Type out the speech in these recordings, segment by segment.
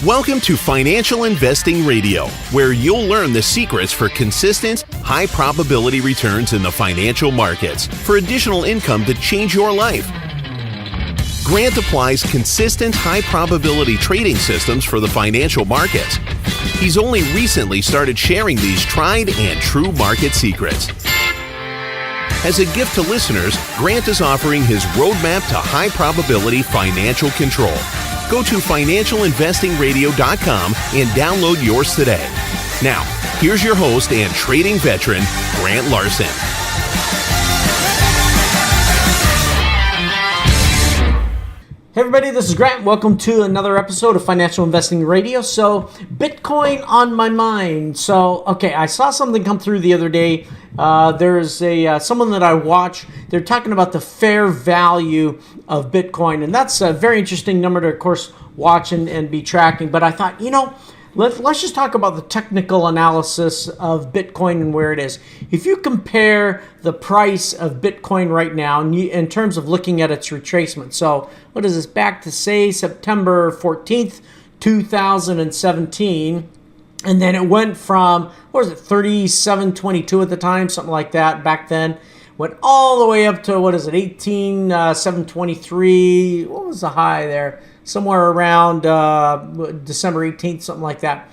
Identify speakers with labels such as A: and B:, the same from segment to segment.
A: Welcome to Financial Investing Radio, where you'll learn the secrets for consistent, high-probability returns in the financial markets for additional income to change your life. Grant applies consistent, high-probability trading systems for the financial markets. He's only recently started sharing these tried and true market secrets. As a gift to listeners, Grant is offering his roadmap to high-probability financial control. Go to financialinvestingradio.com and download yours today. Now, here's your host and trading veteran, Grant Larson.
B: Hey everybody, this is Grant. Welcome to another episode of Financial Investing Radio. So, Bitcoin on my mind. I saw something come through the other day. There's someone that I watch. They're talking about the fair value of Bitcoin, and that's a very interesting number to, of course, watch and be tracking. But I thought, let's just talk about the technical analysis of Bitcoin and where it is. If you compare the price of Bitcoin right now in terms of looking at its retracement, so what is this, back to say September 14th, 2017, and then it went from, 37.22 at the time, something like that back then, went all the way up to, 723, what was the high there? Somewhere around December 18th, something like that.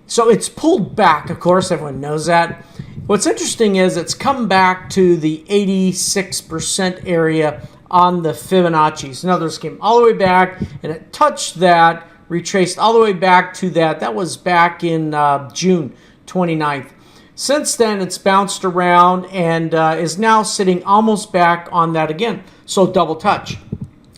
B: So it's pulled back, of course, everyone knows that. What's interesting is it's come back to the 86% area on the Fibonacci's. In other words, it came all the way back, and it touched that, retraced all the way back to that. That was back in June 29th. Since then, it's bounced around and is now sitting almost back on that again. So double touch.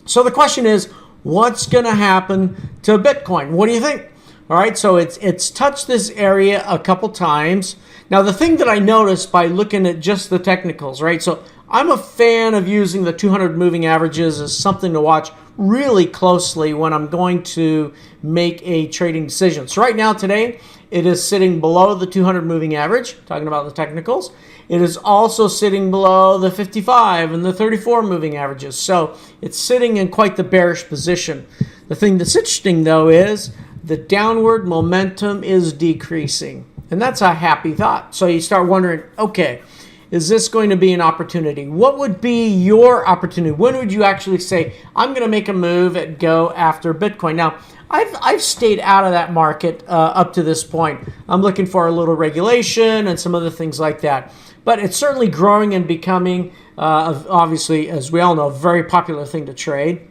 B: So the question is, what's going to happen to Bitcoin? What do you think? All right, so it's touched this area a couple times. Now, the thing that I noticed by looking at just the technicals, right? So I'm a fan of using the 200 moving averages as something to watch really closely when I'm going to make a trading decision. So right now, today, it is sitting below the 200 moving average, talking about the technicals. It is also sitting below the 55 and the 34 moving averages. So it's sitting in quite the bearish position. The thing that's interesting, though, is the downward momentum is decreasing. And that's a happy thought. So you start wondering, okay, is this going to be an opportunity? What would be your opportunity? When would you actually say, I'm going to make a move and go after Bitcoin? Now, I've stayed out of that market up to this point. I'm looking for a little regulation and some other things like that. But it's certainly growing and becoming, obviously, as we all know, a very popular thing to trade.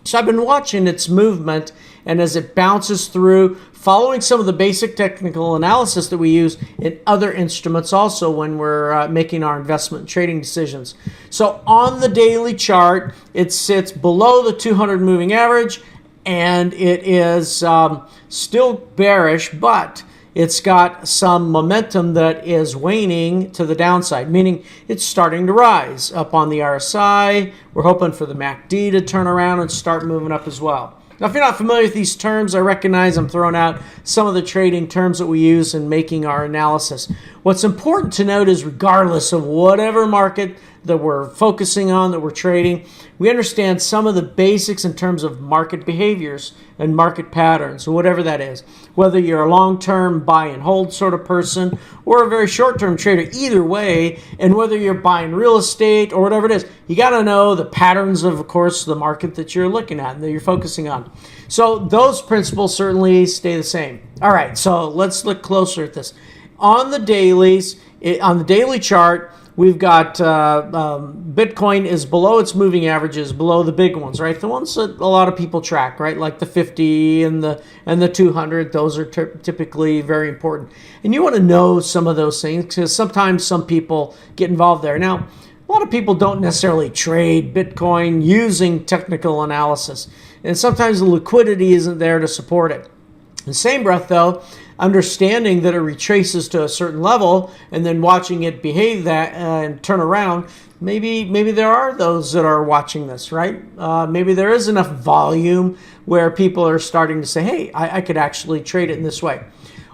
B: So I've been watching its movement, and as it bounces through, following some of the basic technical analysis that we use in other instruments also when we're making our investment and trading decisions. So on the daily chart, it sits below the 200 moving average, and it is still bearish, but it's got some momentum that is waning to the downside, meaning it's starting to rise up on the RSI. We're hoping for the MACD to turn around and start moving up as well. Now, if you're not familiar with these terms, I recognize I'm throwing out some of the trading terms that we use in making our analysis. What's important to note is regardless of whatever market that we're focusing on, that we're trading, we understand some of the basics in terms of market behaviors and market patterns, or whatever that is. Whether you're a long-term buy and hold sort of person or a very short-term trader, either way, and whether you're buying real estate or whatever it is, you got to know the patterns of course, the market that you're looking at and that you're focusing on. So those principles certainly stay the same. All right, so let's look closer at this. On the dailies, on the daily chart, we've got Bitcoin is below its moving averages, below the big ones, right? The ones that a lot of people track, right? Like the 50 and the 200. Those are typically very important. And you want to know some of those things because sometimes some people get involved there. Now, a lot of people don't necessarily trade Bitcoin using technical analysis. And sometimes the liquidity isn't there to support it. In the same breath, though, understanding that it retraces to a certain level and then watching it behave that and turn around, maybe there are those that are watching this, right? Maybe there is enough volume where people are starting to say, hey, I could actually trade it in this way.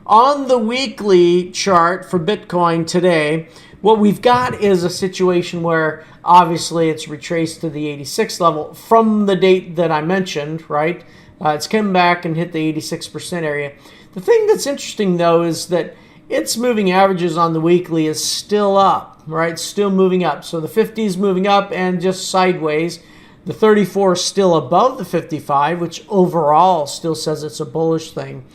B: On the weekly chart for Bitcoin today, What we've got is a situation where obviously it's retraced to the 86 level from the date that I mentioned, right? It's come back and hit the 86% area. The thing that's interesting, though, is that its moving averages on the weekly is still up, right? Still moving up. So the 50 is moving up and just sideways. The 34 is still above the 55, which overall still says it's a bullish thing.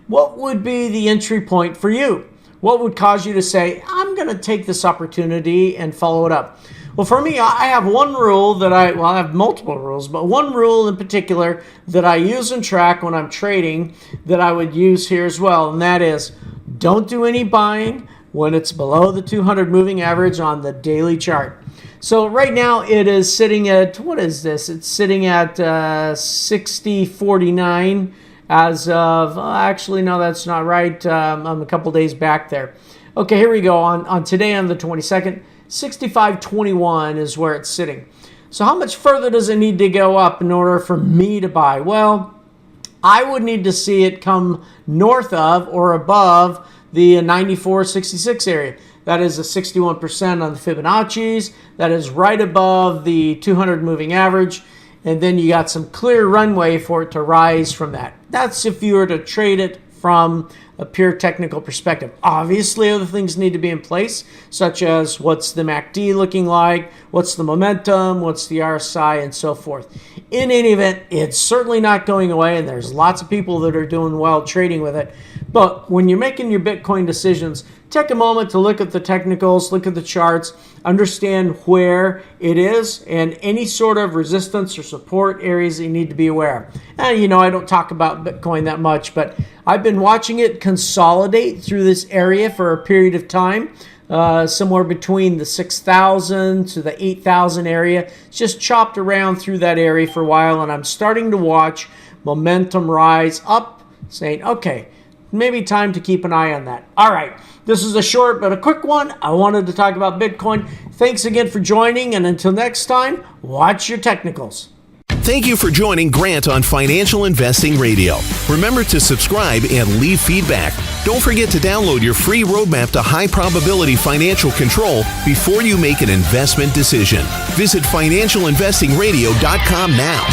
B: What would be the entry point for you? What would cause you to say, I'm going to take this opportunity and follow it up? Well, for me, I have one rule that I have multiple rules, but one rule in particular that I use and track when I'm trading that I would use here as well, and that is don't do any buying when it's below the 200 moving average on the daily chart. So right now it is sitting at, what is this? It's sitting at 60.49 as of, actually, no, that's not right. I'm a couple days back there. Okay, here we go. On today, on the 22nd, 65.21 is where it's sitting. So how much further does it need to go up in order for me to buy? Well, I would need to see it come north of or above the 94.66 area. That is a 61% on the Fibonacci's. That is right above the 200 moving average. And then you got some clear runway for it to rise from that. That's if you were to trade it from a pure technical perspective. Obviously, other things need to be in place, such as what's the MACD looking like, what's the momentum, what's the RSI, and so forth. In any event, it's certainly not going away, and there's lots of people that are doing well trading with it. But when you're making your Bitcoin decisions, take a moment to look at the technicals, look at the charts, understand where it is, and any sort of resistance or support areas that you need to be aware of. And I don't talk about Bitcoin that much, but I've been watching it consolidate through this area for a period of time, somewhere between the 6,000 to the 8,000 area. It's just chopped around through that area for a while, and I'm starting to watch momentum rise up, saying, okay, maybe time to keep an eye on that. All right, this is a short but a quick one. I wanted to talk about Bitcoin. Thanks again for joining, and until next time, watch your technicals.
A: Thank you for joining Grant on Financial Investing Radio. Remember to subscribe and leave feedback. Don't forget to download your free roadmap to high probability financial control before you make an investment decision. Visit financialinvestingradio.com now.